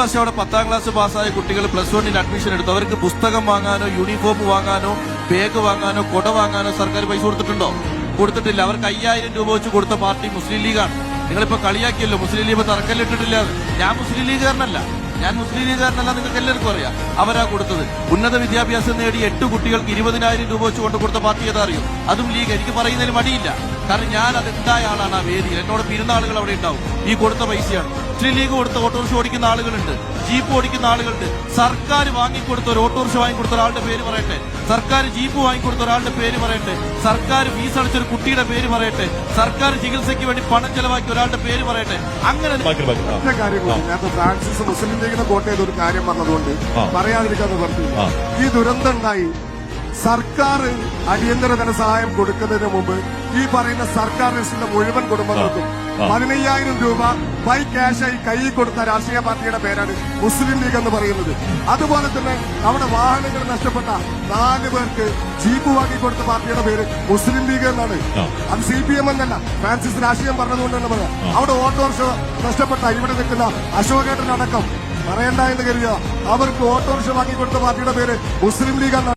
വർഷം അവിടെ 10ാം ക്ലാസ് പാസ്സായ കുട്ടികൾ +1 അഡ്മിഷൻ എടുത്തു. അവർക്ക് പുസ്തകം വാങ്ങാനോ യൂണിഫോം വാങ്ങാനോ ബാഗ് വാങ്ങാനോ കൊട വാങ്ങാനോ സർക്കാർ പൈസ കൊടുത്തിട്ടുണ്ടോ? കൊടുത്തിട്ടില്ല. അവർക്ക് 5000 രൂപ വെച്ച് കൊടുത്ത പാർട്ടി മുസ്ലിം ലീഗാണ്. നിങ്ങളിപ്പോ കളിയാക്കിയല്ലോ മുസ്ലിം ലീഗ് തറക്കല്ലിട്ടിട്ടില്ല. ഞാൻ മുസ്ലിം ലീഗുകാരനല്ല, നിങ്ങൾക്ക് എല്ലാവർക്കും അറിയാം. അവരാ കൊടുത്തത്. ഉന്നത വിദ്യാഭ്യാസം നേടി 8 കുട്ടികൾക്ക് 20,000 രൂപ വെച്ച് കൊണ്ട് കൊടുത്ത പാർട്ടി ഏതാ അറിയോ? അതും ലീഗ്. എനിക്ക് പറയുന്നതിന് മടിയില്ല, കാരണം ഞാൻ അത് ഉണ്ടായ ആളാണ്. ആ വേദിയിൽ എന്നോട് പിരുന്ന ആളുകൾ അവിടെ ഉണ്ടാവും. ഈ കൊടുത്ത പൈസയാണ്. മുസ്ലിം ലീഗ് കൊടുത്ത ഓട്ടോറിക്ഷ ഓടിക്കുന്ന ആളുകളുണ്ട്, ജീപ്പ് ഓടിക്കുന്ന ആളുകളുണ്ട്. സർക്കാർ വാങ്ങിക്കൊടുത്ത ഒരു ഓട്ടോറിക്ഷ വാങ്ങിക്കൊടുത്ത ഒരാളുടെ പേര് പറയട്ടെ, സർക്കാർ ജീപ്പ് വാങ്ങിക്കൊടുത്ത ഒരാളുടെ പേര് പറയട്ടെ, സർക്കാർ ഫീസ് അടച്ചൊരു കുട്ടിയുടെ പേര് പറയട്ടെ, സർക്കാർ ചികിത്സയ്ക്ക് വേണ്ടി പണം ചെലവാക്കിയ ഒരാളുടെ പേര് പറയട്ടെ. അങ്ങനെ ഫ്രാൻസിസ് മുസ്ലിം ലീഗിനെ വോട്ട് ചെയ്ത ഒരു കാര്യം പറഞ്ഞതുകൊണ്ട് പറയാതിരിക്കാതെ പറഞ്ഞു. ഈ ദുരന്തം ഉണ്ടായി സർക്കാർ അടിയന്തര ധനസഹായം കൊടുക്കുന്നതിന് മുമ്പ് ഈ പറയുന്ന സർക്കാർ ലിസ്റ്റിലെ മുഴുവൻ കുടുംബങ്ങൾക്കും 15,000 രൂപ ബൈ ക്യാഷായി കൈയിൽ കൊടുത്ത രാഷ്ട്രീയ പാർട്ടിയുടെ പേരാണ് മുസ്ലിം ലീഗ് എന്ന് പറയുന്നത്. അതുപോലെ തന്നെ അവിടെ വാഹനങ്ങൾ നഷ്ടപ്പെട്ട 4 പേർക്ക് ജീപ്പ് വാങ്ങിക്കൊടുത്ത പാർട്ടിയുടെ പേര് മുസ്ലിം ലീഗ് എന്നാണ്. അത് CPM എന്നല്ല, ഫ്രാൻസിസ് രാഷ്ട്രീയം പറഞ്ഞതുകൊണ്ട് തന്നെ പറയാം. അവിടെ ഓട്ടോറിക്ഷ നഷ്ടപ്പെട്ട ഇവിടെ നിൽക്കുന്ന അശോകേട്ടനടക്കം പറയണ്ട എന്ന് കരുതുക, അവർക്ക് ഓട്ടോറിക്ഷ വാങ്ങിക്കൊടുത്ത പാർട്ടിയുടെ പേര് മുസ്ലിം ലീഗ് എന്നാണ്.